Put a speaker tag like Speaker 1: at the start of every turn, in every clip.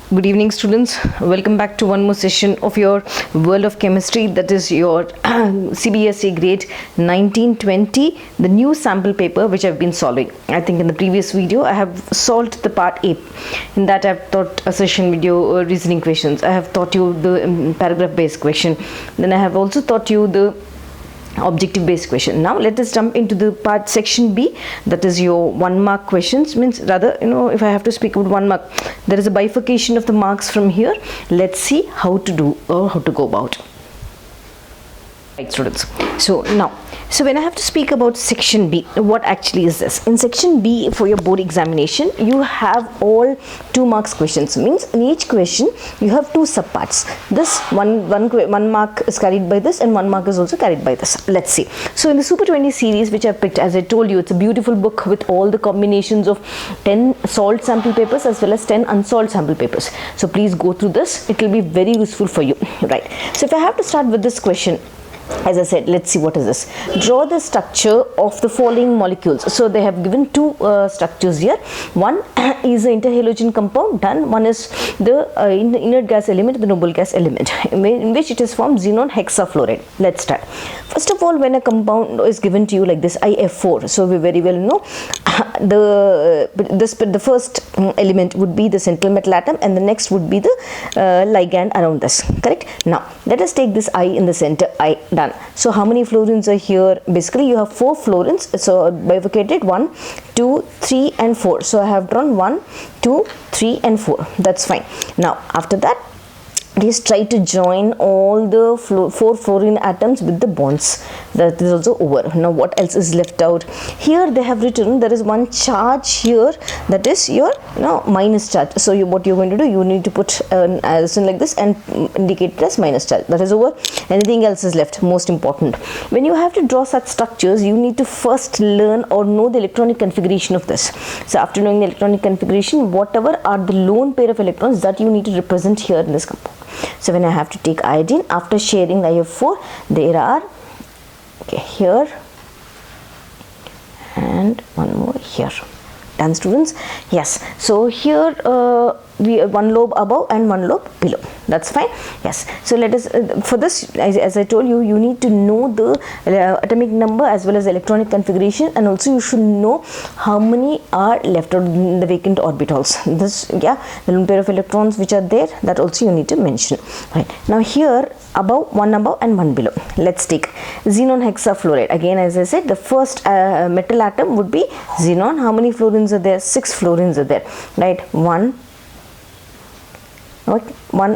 Speaker 1: Good evening, students. Welcome back to one more session of your World of Chemistry, that is your CBSE grade 1920, the new sample paper which I've been solving. I think in the previous video I have solved the part A. In that I've taught a session video reasoning questions. I have taught you the paragraph based question. Then I have also taught you the objective based question. Now let us jump into the part section B, that is your 1 mark questions. Means rather, if I have to speak about 1 mark, there is a bifurcation of the marks from here. Let's see how to do or how to go about. Right, students. So when I have to speak about section B, what actually is this? In section B for your board examination, you have all 2 marks questions. Means in each question you have 2 subparts. This one mark is carried by this and 1 mark is also carried by this. Let's see. So in the Super 20 series which I've picked, as I told you, it's a beautiful book with all the combinations of 10 solved sample papers as well as 10 unsolved sample papers. So please go through this. It will be very useful for you. Right. So if I have to start with this question, as I said, let's see what is this. Draw the structure of the following molecules. So they have given 2 structures here. One is an interhalogen compound, done. One is the inert gas element, the noble gas element, in which it is formed xenon hexafluoride. Let's start. First of all, when a compound is given to you like this, IF4, so we very well know the first element would be the central metal atom and the next would be the ligand around this, correct? Now let us take this I in the center, I, done. So how many fluorines are here? Basically you have 4 fluorines, so bifurcated 1, 2, 3 and 4. So I have drawn 1, 2, 3 and 4. That's fine. Now after that, please try to join all the 4 fluorine atoms with the bonds. That is also over. Now what else is left out? Here they have written there is one charge here, that is your minus charge. So what you're going to do, you need to put a sign like this and indicate it as minus charge. That is over. Anything else is left? Most important. When you have to draw such structures, you need to first learn or know the electronic configuration of this. So after knowing the electronic configuration, whatever are the lone pair of electrons that you need to represent here in this compound. So when I have to take iodine, after sharing IF4, there are here and one more here. Done, students? Yes. So here we have 1 lobe above and 1 lobe below. That's fine. Yes. So let us for this, as I told you, you need to know the atomic number as well as electronic configuration, and also you should know how many are left out in the vacant orbitals. This, the lone pair of electrons which are there, that also you need to mention. Right. Now here above, 1 above and 1 below. Let's take xenon hexafluoride. Again, as I said, the first metal atom would be xenon. How many fluorines are there? 6 fluorines are there. Right. 1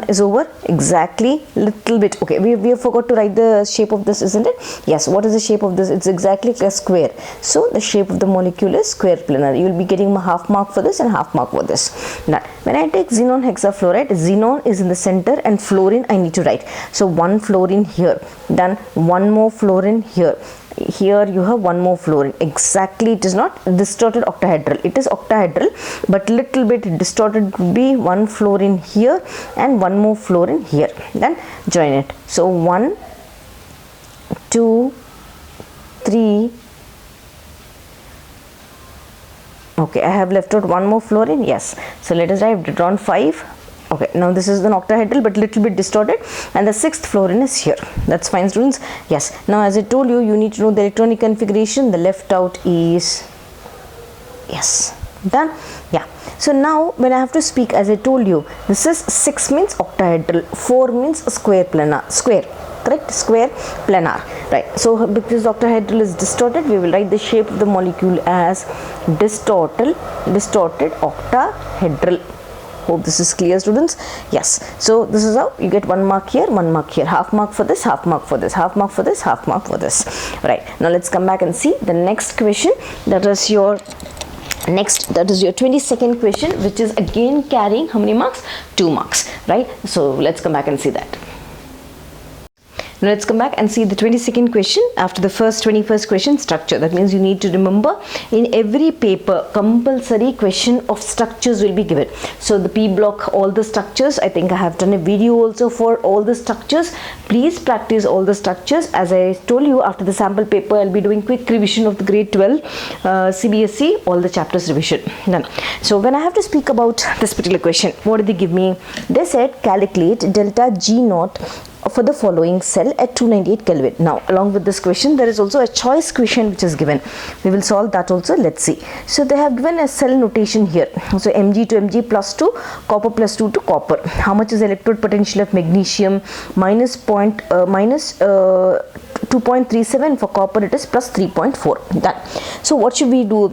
Speaker 1: is over, exactly, little bit. Okay, we have forgot to write the shape of this, isn't it? Yes. What is the shape of this? It's exactly like a square. So the shape of the molecule is square planar. You will be getting a half mark for this and half mark for this. Now when I take xenon hexafluoride, xenon is in the center and fluorine I need to write. So 1 fluorine here, then 1 more fluorine here. Here you have 1 more fluorine. Exactly, it is not distorted octahedral. It is octahedral, but little bit distorted would be 1 fluorine here and 1 more fluorine here. Then join it. So 1, 2, 3. Okay, I have left out 1 more fluorine. Yes. So let us write. I've drawn 5. Okay, now this is an octahedral but little bit distorted, and the 6th fluorine is here. That's fine, students. Yes. Now as I told you, you need to know the electronic configuration. The left out is yes. Done. Yeah. So now when I have to speak, as I told you, this is 6 means octahedral, 4 means square planar, square. Correct? Square planar. Right. So because octahedral is distorted, we will write the shape of the molecule as distorted octahedral. Hope this is clear, students. Yes. So this is how you get 1 mark here, 1 mark here, half mark for this, half mark for this, half mark for this, half mark for this. Right. Now let's come back and see the next question. That is your 22nd question, which is again carrying how many marks? 2 marks. Right. So let's come back and see that. Now let's come back and see the 22nd question. After the 21st question, structure. That means you need to remember in every paper compulsory question of structures will be given. So the P block, all the structures, I think I have done a video also for all the structures. Please practice all the structures. As I told you, after the sample paper I'll be doing quick revision of the grade 12 CBSE, all the chapters revision done. So when I have to speak about this particular question, what did they give me? They said calculate delta G naught for the following cell at 298 Kelvin. Now along with this question there is also a choice question which is given. We will solve that also. Let's see. So they have given a cell notation here. So Mg to Mg plus 2, copper plus 2 to copper. How much is electrode potential of magnesium? Minus 2.37. For copper it is plus 3.4. Done. So what should we do?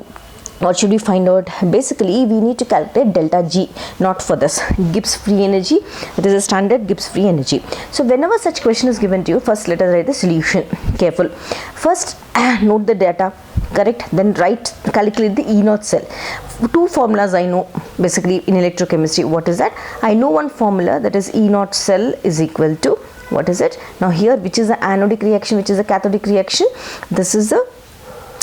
Speaker 1: What should we find out? Basically, we need to calculate delta G naught for this Gibbs free energy. It is a standard Gibbs free energy. So whenever such question is given to you, first let us write the solution. Careful. First note the data, correct? Then calculate the E naught cell. Two formulas I know basically in electrochemistry. What is that? I know one formula, that is E naught cell is equal to, what is it? Now here, which is the anodic reaction, which is the cathodic reaction? This is the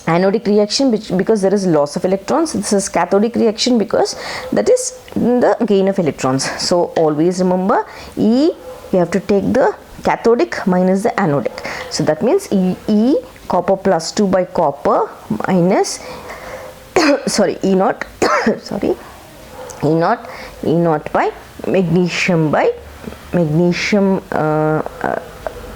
Speaker 1: anodic reaction because there is loss of electrons. This is cathodic reaction because that is the gain of electrons. So always remember E, you have to take the cathodic minus the anodic. So that means E copper plus 2 by copper minus sorry E naught sorry E naught by magnesium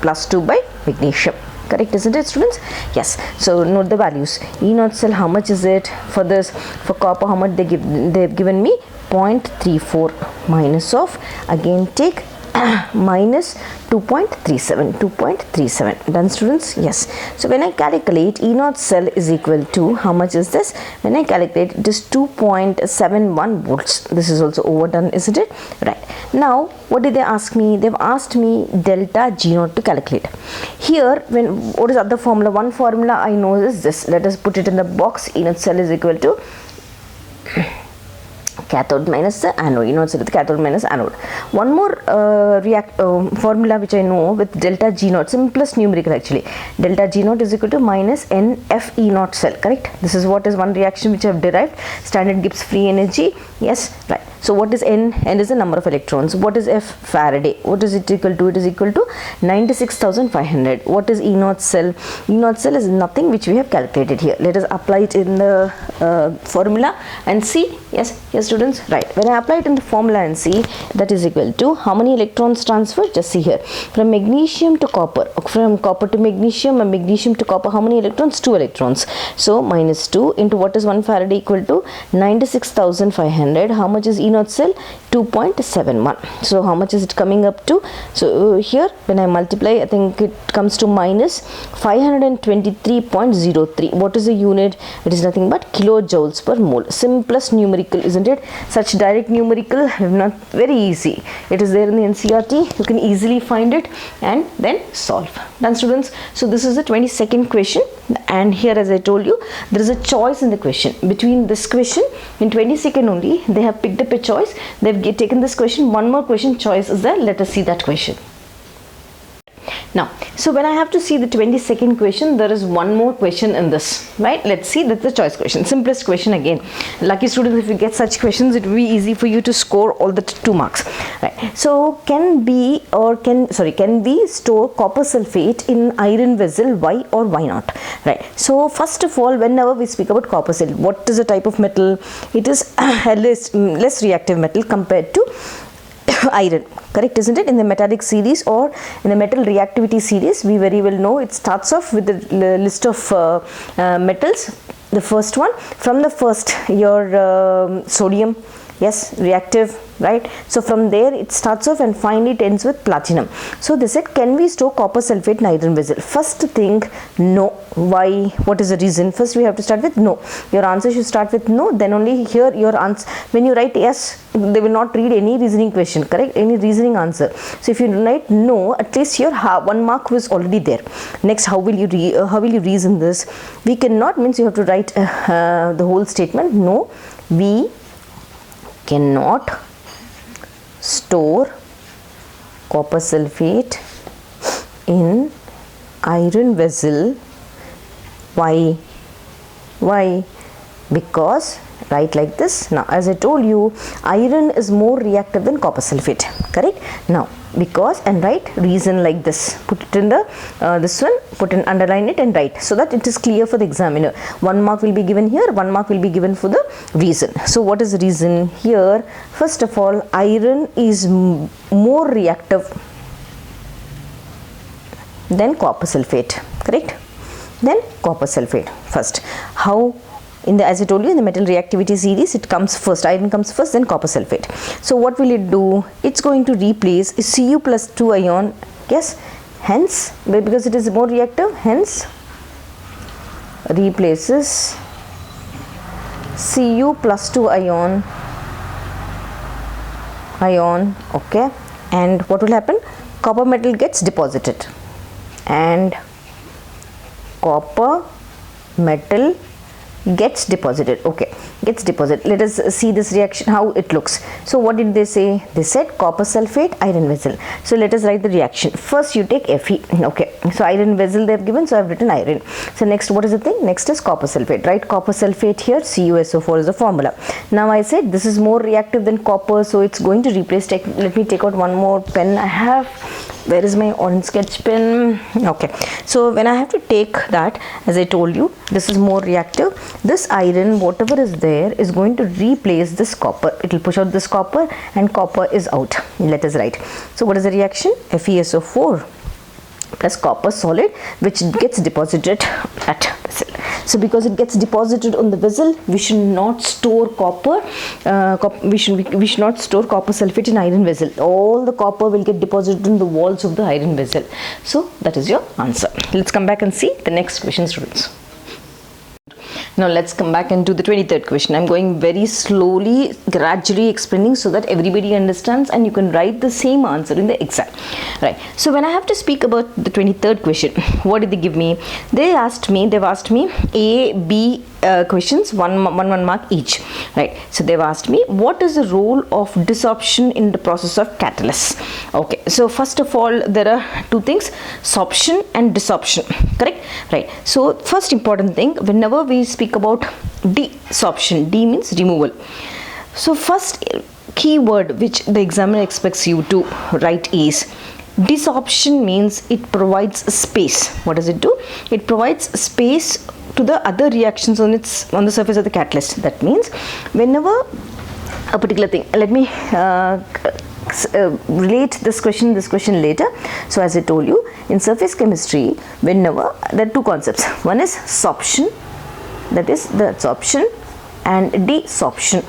Speaker 1: plus 2 by magnesium. Correct, isn't it, students? Yes. So note the values. E naught cell, how much is it? For this, for copper, how much they've given me? 0.34 minus of, again take minus 2.37. Done, students? Yes. So when I calculate E naught cell is equal to, how much is this? When I calculate, it is 2.71 volts. This is also overdone, isn't it? Right. Now what did they ask me? They've asked me delta G naught to calculate. Here, what is other formula? One formula I know is this. Let us put it in the box. E naught cell is equal to cathode minus the anode. You know, it's the cathode minus anode. One more formula which I know with delta G naught, simplest numerical actually. Delta G naught is equal to minus NF E naught cell. Correct? This is what is one reaction which I have derived. Standard Gibbs free energy. Yes, right. So what is N? N is the number of electrons. What is F? Faraday. What is it equal to? It is equal to 96,500. What is E naught cell? E naught cell is nothing which we have calculated here. Let us apply it in the formula and see. Yes, students, right. When I apply it in the formula and see, that is equal to how many electrons transfer? Just see here. From magnesium to copper, from copper to magnesium and magnesium to copper, how many electrons? 2 electrons. So minus 2 into what is 1 Faraday equal to 96,500. How much is E naught cell? 2.71. So how much is it coming up to? So here when I multiply, I think it comes to minus 523.03. What is the unit? It is nothing but kilojoules per mole. Simplest numerical, isn't it? Such direct numerical, not very easy. It is there in the NCERT. You can easily find it and then solve. Done, students? So this is the 22nd question, and here, as I told you, there is a choice in the question. Between this question, in 22nd only, they have picked up a choice. They've taken this question. One more question choice is there. Let us see that question. Now, so when I have to see the 22nd question, there is one more question in this, right? Let's see. That's the choice question. Simplest question again. Lucky students, if you get such questions, it will be easy for you to score all the 2 marks, right? So can we store copper sulfate in iron vessel? Why or why not? Right. So first of all, whenever we speak about copper sulfate, what is a type of metal? It is a less reactive metal compared to iron, correct, isn't it? In the metallic series or in the metal reactivity series, we very well know it starts off with the list of metals. The first one, from the first, your sodium, yes, reactive, right? So from there it starts off and finally it ends with platinum. So they said, can we store copper sulfate in iron vessel? First thing, no. Why? What is the reason? First we have to start with no. Your answer should start with no, then only here your answer. When you write yes, they will not read any reasoning question, correct? Any reasoning answer. So if you write no, at least here 1 mark was already there. Next, how will you reason this? We cannot, means you have to write the whole statement. No, we cannot store copper sulfate in iron vessel. Why? Because, write like this. Now as I told you, iron is more reactive than copper sulfate, correct? Now because, and write reason like this, put it in the this one, put in, underline it and write, so that it is clear for the examiner. 1 mark will be given here, 1 mark will be given for the reason. So what is the reason here? First of all, iron is more reactive than copper sulfate, correct? Then copper sulfate first. How? In the, as I told you, in the metal reactivity series, it comes first, iron comes first, then copper sulfate. So what will it do? It's going to replace Cu plus 2 ion, yes, hence, because it is more reactive, hence replaces Cu plus 2 ion, okay, and what will happen? Copper metal gets deposited, and copper metal gets deposited, okay, gets deposited. Let us see this reaction, how it looks. So what did they say? They said copper sulfate, iron vessel. So let us write the reaction. First you take Fe, okay, so iron vessel they have given, so I have written iron. So next, what is the thing? Next is copper sulfate, right? Copper sulfate here, CuSO4 is the formula. Now I said this is more reactive than copper, so it's going to replace, let me take out one more pen I have. Where is my orange sketch pen? Okay, so when I have to take that, as I told you, this is more reactive. This iron, whatever is there, is going to replace this copper. It will push out this copper, and copper is out. Let us write. So what is the reaction? FeSO4 plus copper solid, which gets deposited at vessel. So because it gets deposited on the vessel, we should not store copper. We should not store copper sulfate in iron vessel. All the copper will get deposited in the walls of the iron vessel. So that is your answer. Let's come back and see the next question, students. Now let's come back into the 23rd question. I'm going very slowly, gradually explaining so that everybody understands and you can write the same answer in the exam. Right. So when I have to speak about the 23rd question, what did they give me? They've asked me A, B questions, one mark each. Right. So they've asked me, what is the role of desorption in the process of catalysis? Okay. So first of all, there are two things, sorption and desorption. Correct? Right. So first important thing, whenever we speak about desorption, D means removal. So first key word which the examiner expects you to write is desorption. Means it provides space. What does it do? It provides space to the other reactions on the surface of the catalyst. That means whenever a particular thing, let me relate this question later. So as I told you, in surface chemistry, whenever there are two concepts, one is sorption, that is the absorption, and desorption.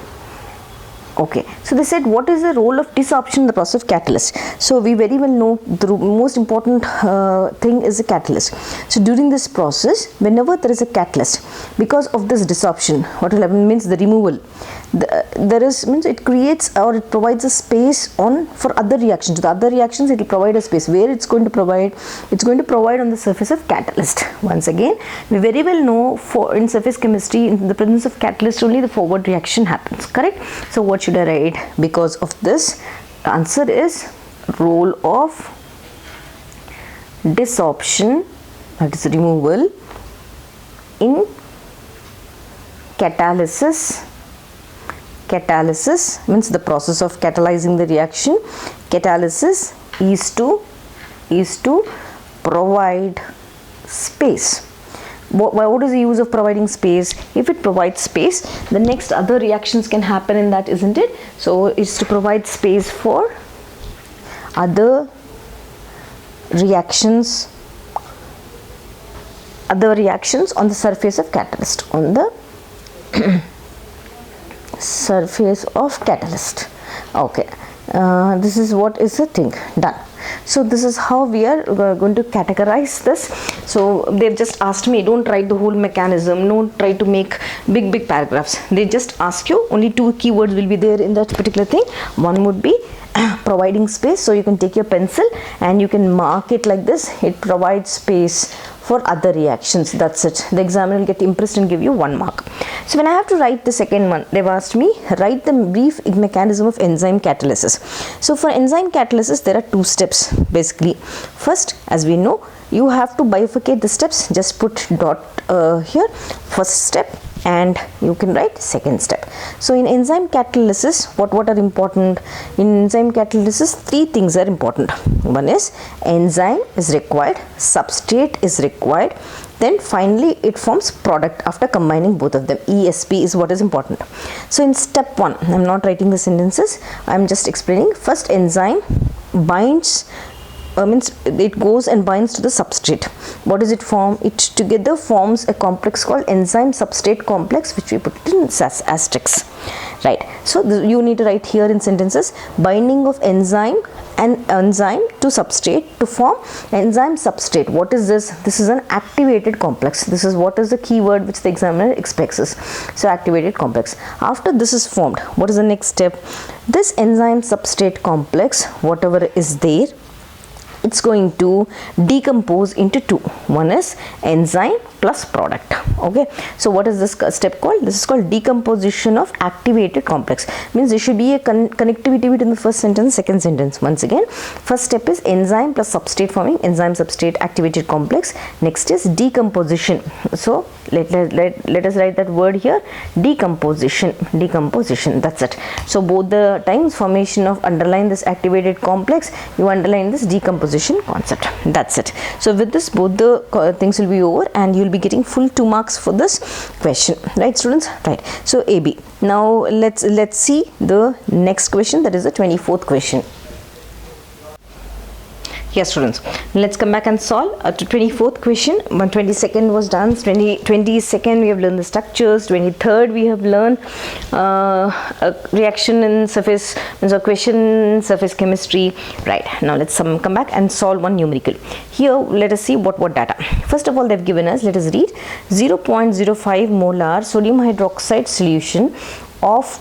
Speaker 1: Okay, so they said, what is the role of desorption in the process of catalyst? So we very well know the most important thing is the catalyst. So during this process, whenever there is a catalyst, because of this desorption, what will happen means the removal. Means it creates or it provides a space for other reactions. The other reactions, it will provide a space. Where it's going to provide? It's going to provide on the surface of catalyst. Once again, we very well know in surface chemistry, in the presence of catalyst, only the forward reaction happens. Correct? So what should I write? Because of this, the answer is role of desorption, that is removal, in catalysis. Catalysis means the process of catalyzing the reaction. Catalysis is to provide space. What is the use of providing space? If it provides space, the next other reactions can happen in that, isn't it? So it's to provide space for other reactions on the surface of catalyst, on the surface of catalyst. Okay, this is what is the thing done. So this is how we are going to categorize this. So they've just asked me, don't write the whole mechanism, don't try to make big paragraphs. They just ask you, only two keywords will be there in that particular thing. One would be providing space. So you can take your pencil and you can mark it like this. It provides space for other reactions. That's it. The examiner will get impressed and give you 1 mark. So when I have to write the second one, they've asked me write the brief mechanism of enzyme catalysis. So for enzyme catalysis, there are 2 steps basically. First, as we know, you have to bifurcate the steps. Just put dot here, first step, and you can write second step. So in enzyme catalysis, what are important? In enzyme catalysis, 3 things are important. One is enzyme is required, substrate is required, then finally it forms product after combining both of them. ESP is what is important. So in step 1, I am not writing the sentences, I am just explaining. First, enzyme binds, means it goes and binds to the substrate. What does it form? It together forms a complex called enzyme substrate complex, which we put in asterisks, right? So you need to write here in sentences, binding of enzyme and enzyme to substrate to form enzyme substrate. What is this? This is an activated complex. This is what is the keyword which the examiner expects us. So activated complex. After this is formed, what is the next step? This enzyme substrate complex, whatever is there, it's going to decompose into 2. One is enzyme plus product. Okay, so what is this step called? This is called decomposition of activated complex. Means there should be a connectivity between the first sentence, second sentence. Once again, first step is enzyme plus substrate forming enzyme substrate activated complex. Next is decomposition. So let us write that word here, decomposition. That's it. So both the times formation of underline this activated complex, you underline this decomposition concept. That's it. So with this, both the things will be over and you will be getting full 2 marks for this question, right students? Right. So AB. Now let's see the next question, that is the 24th question. Yes students, let's come back and solve to 24th question. 22nd was done, 22nd we have learned the structures, 23rd we have learned a reaction in surface, means a question surface chemistry. Right, now let's come back and solve one numerical. Here let us see what data. First of all, they've given us, let us read, 0.05 molar sodium hydroxide solution of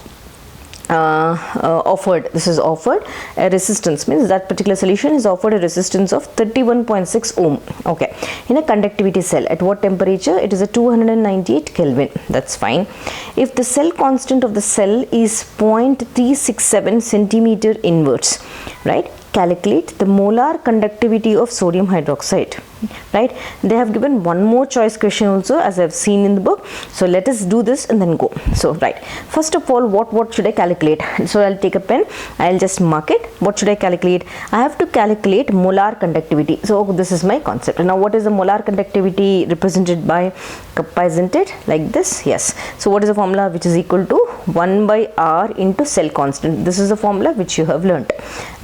Speaker 1: this is offered a resistance, means that particular solution is offered a resistance of 31.6 ohm. Okay, in a conductivity cell at what temperature? It is a 298 Kelvin. That's fine. If the cell constant of the cell is 0.367 centimeter inverse, right, calculate the molar conductivity of sodium hydroxide. Right, they have given one more choice question also, as I have seen in the book. So let us do this and then go. So right, first of all, what should I calculate? So I'll take a pen, I'll just mark it. What should I calculate? I have to calculate molar conductivity. So this is my concept. Now what is the molar conductivity represented by kappa, isn't it? Like this? Yes. So what is the formula? Which is equal to 1 by R into cell constant. This is the formula which you have learnt.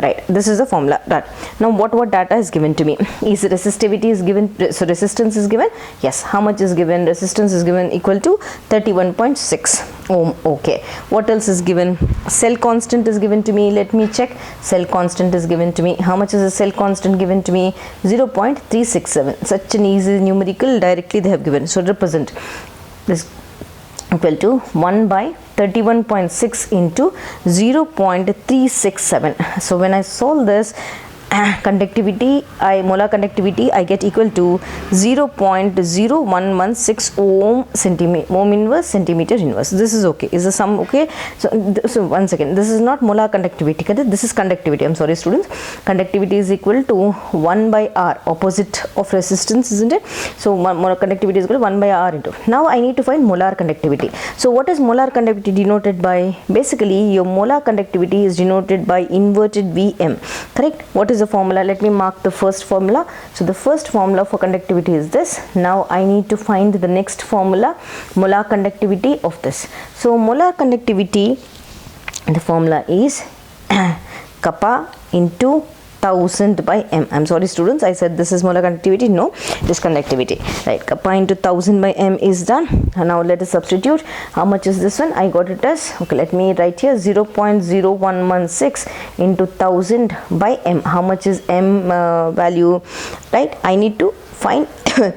Speaker 1: Right, this is the formula. That now what data is given to me? Is resistivity is given, so resistance is given. Yes, how much is given? Resistance is given equal to 31.6 ohm. Okay, what else is given? Cell constant is given to me. Let me check. Cell constant is given to me. How much is the cell constant given to me? 0.367. Such an easy numerical, directly they have given. So represent this equal to 1 by 31.6 into 0.367. So when I solve this, molar conductivity I get equal to 0.0116 ohm inverse centimeter inverse. This is okay. Is the sum okay? So once again, this is not molar conductivity, this is conductivity. I'm sorry students. Conductivity is equal to 1 by R, opposite of resistance, isn't it? So molar conductivity is equal to 1 by R into. Now I need to find molar conductivity. So what is molar conductivity denoted by? Basically your molar conductivity is denoted by inverted Vm. Correct? What is the formula? Let me mark the first formula. So the first formula for conductivity is this. Now I need to find the next formula, molar conductivity of this. So molar conductivity, the formula is kappa into 1000 by m. I'm sorry students, I said this is molar conductivity. No, it is conductivity. Right, kappa into 1000 by m is done. And now let us substitute. How much is this one? I got it as, okay, let me write here 0.0116 into 1000 by m. How much is m value? Right, I need to find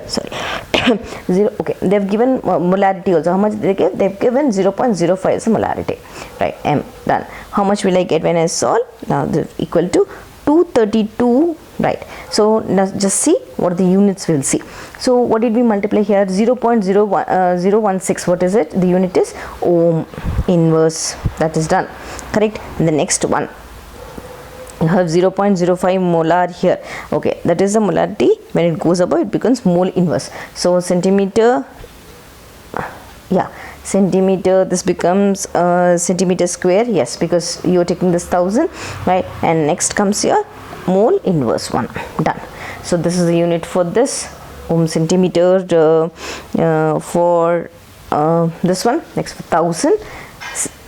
Speaker 1: sorry zero. Okay, they've given molarity also. How much they give? They've given 0.05 as a molarity. Right, m done. How much will I get when I solve? Now this equal to 232 right? So now just see what the units we'll see. So what did we multiply here? 0.016. What is it? The unit is ohm inverse. That is done, correct? And the next one, you have 0.05 molar here. Okay, that is the molarity. When it goes above, it becomes mole inverse. So centimeter, yeah, centimeter, this becomes centimeter square. Yes, because you are taking this 1000, right? And next comes your mole inverse one. Done. So this is the unit for this, ohm centimeter for this one. Next for 1000,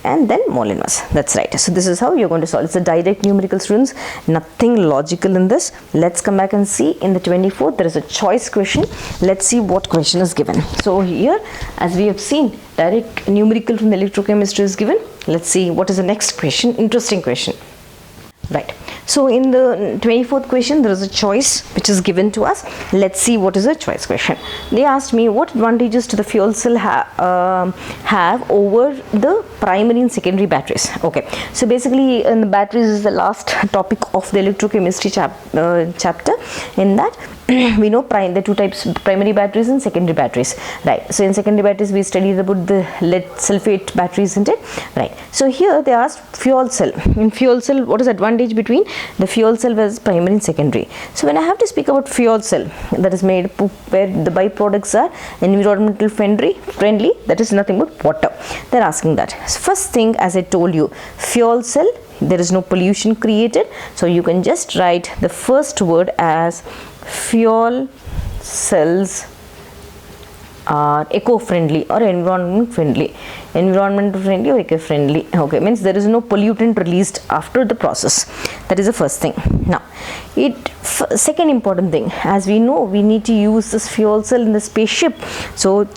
Speaker 1: and then mole inverse. That's right. So this is how you're going to solve. It's a direct numerical, students, nothing logical in this. Let's come back and see in the 24th there is a choice question. Let's see what question is given. So here, as we have seen, direct numerical from the electrochemistry is given. Let's see what is the next question. Interesting question, right? So in the 24th question there is a choice which is given to us. Let's see what is the choice question. They asked me what advantages do the fuel cell have over the primary and secondary batteries. Okay, so basically in the batteries is the last topic of the electrochemistry chapter. In that we know the two types, primary batteries and secondary batteries, right? So in secondary batteries we studied about the lead sulfate batteries, isn't it, right? So here they asked fuel cell. In fuel cell, what is the advantage between the fuel cell versus primary and secondary? So when I have to speak about fuel cell, that is made where the byproducts are environmental friendly, that is nothing but water. They're asking that. So first thing, as I told you, fuel cell, there is no pollution created, so you can just write the first word as fuel cells are eco-friendly or environment friendly or eco-friendly. Okay, means there is no pollutant released after the process. That is the first thing. Now second important thing, as we know, we need to use this fuel cell in the spaceship, so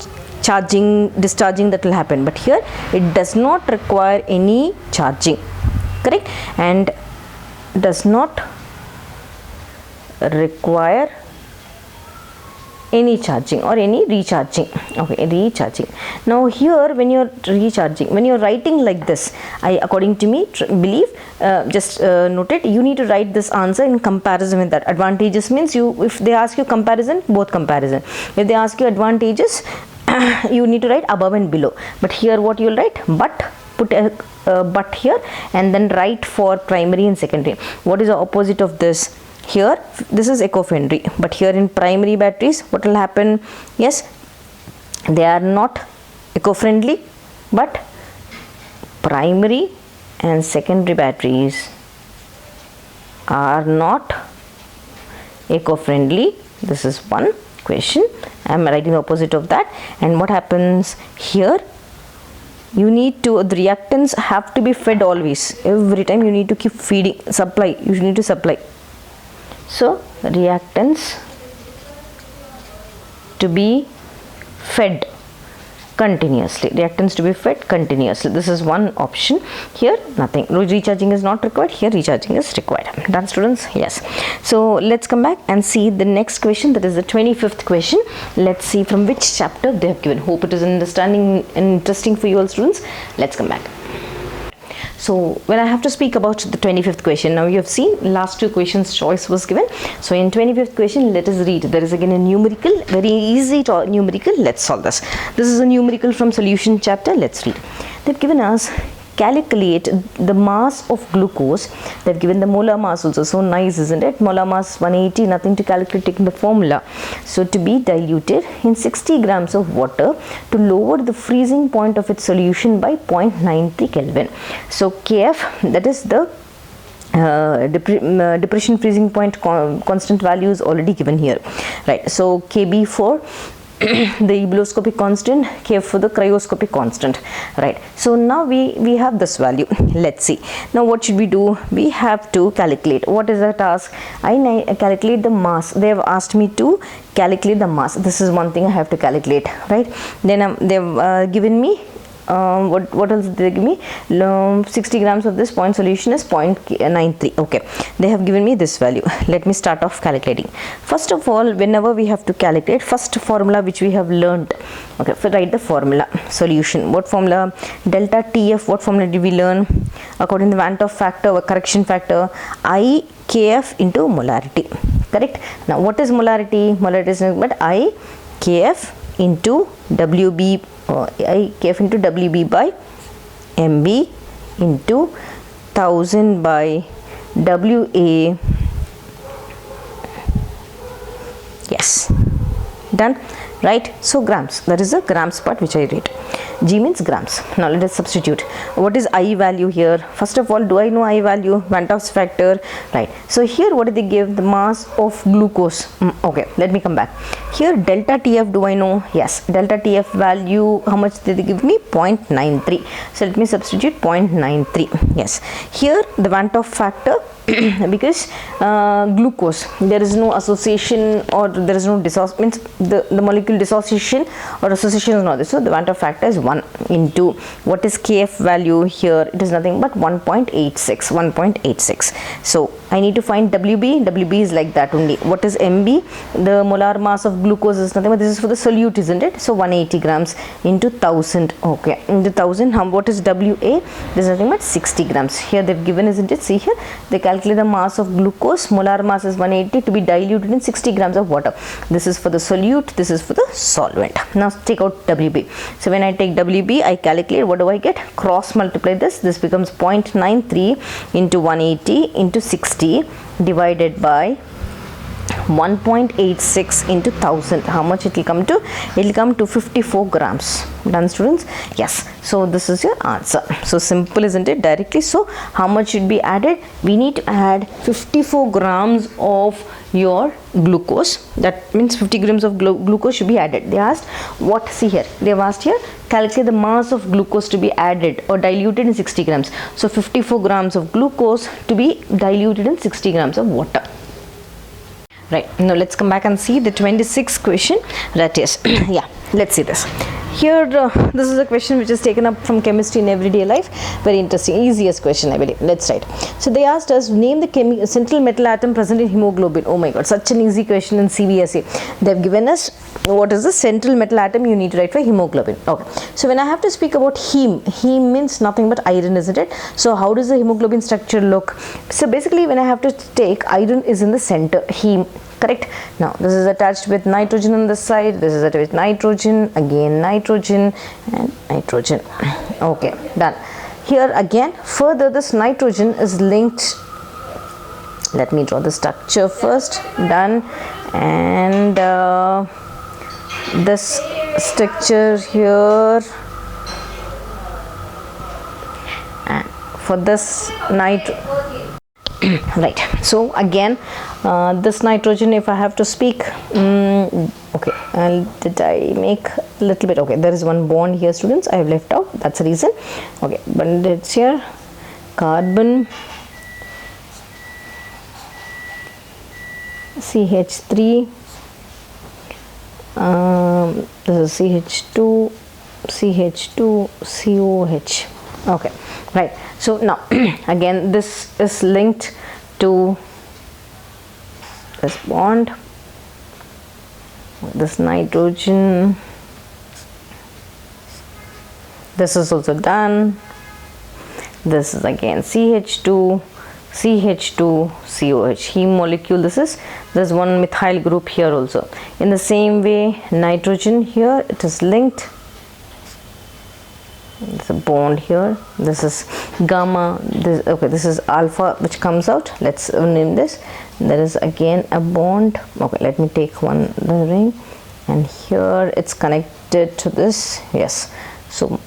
Speaker 1: charging, discharging, that will happen, but here it does not require any charging, correct, and does not require any charging or any recharging. Okay, recharging. Now here when you're recharging, when you're writing like this, according to me believe, just note it, you need to write this answer in comparison with that. Advantages means if they ask you comparison, both comparison. If they ask you advantages, you need to write above and below, but here what you'll write, but put a but here, and then write for primary and secondary. What is the opposite of this? Here this is eco-friendly, but here in primary batteries what will happen? Yes, they are not eco-friendly, but primary and secondary batteries are not eco-friendly. This is one question. I am writing the opposite of that. And what happens here? You need to, the reactants have to be fed always. Every time you need to keep feeding, supply, you need to supply. So reactants to be fed continuously, reactants to be fed continuously. This is one option. Here nothing, recharging is not required, here recharging is required. Done, students? Yes. So let's come back and see the next question, that is the 25th question. Let's see from which chapter they have given. Hope it is understanding and interesting for you all, students. Let's come back. So when I have to speak about the 25th question, now you have seen last two questions choice was given. So in 25th question, let us read. There is again a numerical, very easy numerical. Let's solve this. This is a numerical from solution chapter. Let's read. They've given us calculate the mass of glucose. They've given the molar mass also. So nice, isn't it? Molar mass 180, nothing to calculate, taking the formula. So to be diluted in 60 grams of water to lower the freezing point of its solution by 0.93 Kelvin. So Kf, that is the depression freezing point constant value is already given here, right? So Kb for the ebuloscopic constant, K for the cryoscopic constant, right? So now we have this value. Let's see. Now what should we do? We have to calculate. What is the task? I calculate the mass. They have asked me to calculate the mass. This is one thing I have to calculate, right? Then they've given me what else did they give me? 60 grams of this point solution is 0.93. Okay, they have given me this value. Let me start off calculating. First of all, whenever we have to calculate, first formula which we have learned. Okay, so write the formula. Solution, what formula? Delta TF, what formula did we learn? According to the Van 't Hoff factor or correction factor, I KF into molarity. Correct? Now what is molarity? Molarity is nothing but I KF into WB, I KF into WB by MB into 1000 by WA. Yes, done, right? So grams, that is the grams part which I read. G means grams. Now let us substitute. What is I value here? First of all, do I know I value? Van 't Hoff's factor, right? So here what did they give? The mass of glucose. Okay, let me come back. Here delta TF, do I know? Yes, delta TF value, how much did they give me? 0.93. So let me substitute 0.93. Yes, here the Van 't Hoff factor because glucose, there is no association or there is no means the molecule dissociation or association is not there. So the Van 't Hoff factor is 1 into what is KF value here? It is nothing but 1.86. So I need to find WB. WB is like that only. What is MB? The molar mass of glucose is nothing but this is for the solute, isn't it? So 180 grams into 1000. Okay, into 1000. What is WA? This is nothing but 60 grams. Here they've given, isn't it? See here, they calculate the mass of glucose. Molar mass is 180 to be diluted in 60 grams of water. This is for the solute. This is for the solvent. Now take out WB. So when I take WB, I calculate, what do I get? Cross multiply this. This becomes 0.93 into 180 into 60 divided by 1.86 into 1000. How much it will come to? It will come to 54 grams. Done, students? Yes. So this is your answer. So simple, isn't it? Directly. So how much should be added? We need to add 54 grams of your glucose. That means 50 grams of glucose should be added. They asked what? See here, they have asked here, calculate the mass of glucose to be added or diluted in 60 grams. So 54 grams of glucose to be diluted in 60 grams of water. Right, now let's come back and see the 26th question. That is, yeah, let's see this. Here, this is a question which is taken up from chemistry in everyday life. Very interesting, easiest question, I believe. Let's try it. So they asked us, name the central metal atom present in hemoglobin. Oh my god, such an easy question in CBSE. They've given us what is the central metal atom you need to write for hemoglobin. Okay, so when I have to speak about heme means nothing but iron, isn't it? So how does the hemoglobin structure look? So basically when I have to take, iron is in the center, heme. Correct. Now this is attached with nitrogen on this side, this is attached with nitrogen, again nitrogen and nitrogen. Okay, done. Here again further this nitrogen is linked. Let me draw the structure first. Done. And this structure here, and for this right, so again this nitrogen, if I have to speak, okay, and did I make a little bit? Okay, there is one bond here, students, I have left out, that's the reason. Okay, but it's here, carbon, CH3, this is CH2, CH2, COH. Okay, right. So now again this is linked to this bond, this nitrogen, this is also done, this is again CH2, CH2, COH, heme molecule. There's one methyl group here also. In the same way, nitrogen here, it is linked. There's a bond here. This is gamma. This is alpha which comes out. Let's name this. There is again a bond. Okay, let me take the ring, and here it's connected to this. Yes. So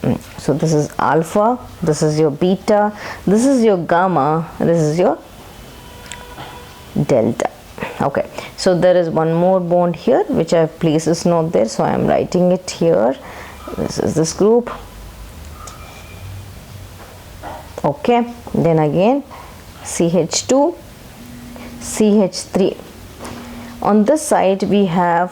Speaker 1: this is alpha. This is your beta. This is your gamma. This is your delta. Okay. So there is one more bond here which I have placed is not there. So I am writing it here. This is this group. Okay, then again CH2, CH3. On this side we have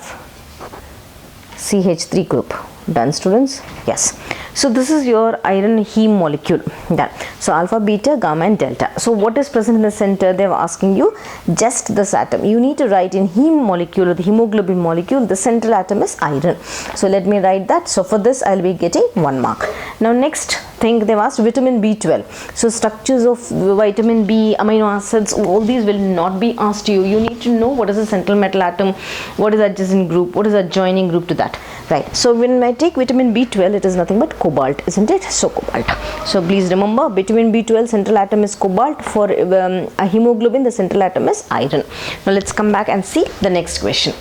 Speaker 1: CH3 group. Done, students? Yes. So this is your iron heme molecule. Done. So alpha, beta, gamma and delta. So what is present in the center? They are asking you just this atom. You need to write in heme molecule or the hemoglobin molecule, the central atom is iron. So let me write that. So for this I'll be getting 1 mark. Now next thing they've asked vitamin B12. So structures of vitamin B, amino acids, all these will not be asked you. You need to know what is the central metal atom, what is adjacent group, what is adjoining group to that. Right. So when I take vitamin B12, it is nothing but cobalt, isn't it? So cobalt. So please remember, vitamin B12 central atom is cobalt. For a hemoglobin, the central atom is iron. Now let's come back and see the next question.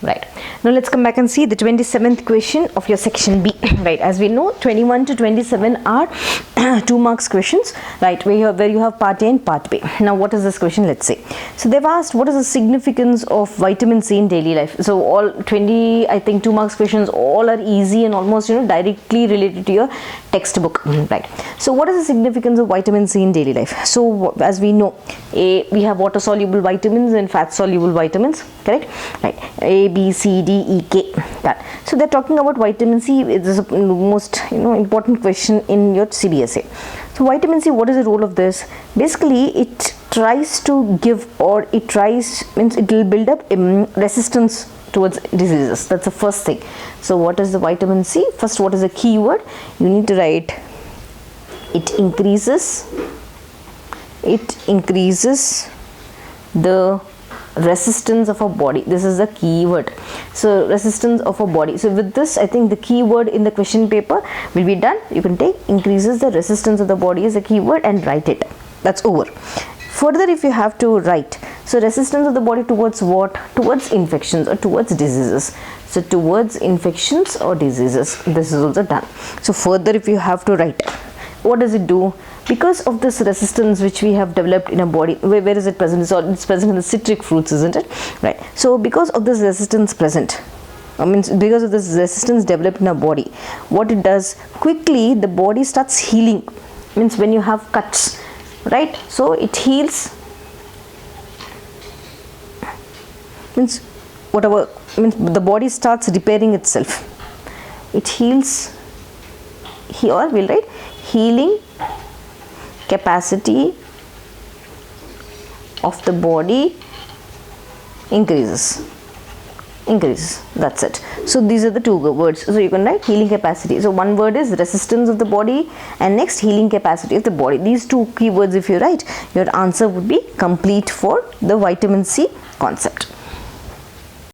Speaker 1: Right. Now let's come back and see the 27th question of your section B. Right. As we know, 21 to 27 are 2 marks questions. Right. Where you have part A and part B. Now what is this question? Let's see. So they've asked what is the significance of vitamin C in daily life. So all 20, I think 2 marks questions, all are easy and almost directly related to your textbook. Right. So what is the significance of vitamin C in daily life? So as we know, we have water soluble vitamins and fat soluble vitamins. Correct. Right. A, B, C, D, E, K. That. So they're talking about vitamin C. It is the most important question in your CBSE. So vitamin C, what is the role of this? Basically, it tries to give, or it will build up resistance towards diseases. That's the first thing. So what is the vitamin C? First, what is the keyword? You need to write it increases the resistance of a body. This is the keyword. So resistance of a body. So with this, I think the keyword in the question paper will be done. You can take increases the resistance of the body as a keyword and write it. That's over. Further, if you have to write, so resistance of the body towards what? Towards infections or towards diseases. So towards infections or diseases. This is also done. So further, if you have to write, what does it do? Because of this resistance which we have developed in a body, where is it present? It's present in the citric fruits, isn't it? Right. So because of this resistance present, because of this resistance developed in our body, what it does, quickly the body starts healing. Means when you have cuts, right? So it heals. Means whatever, the body starts repairing itself. It heals. Here we'll write healing capacity of the body increases. That's it. So these are the 2 words. So you can write healing capacity. So one word is resistance of the body and next healing capacity of the body. These 2 keywords if you write, your answer would be complete for the vitamin C concept.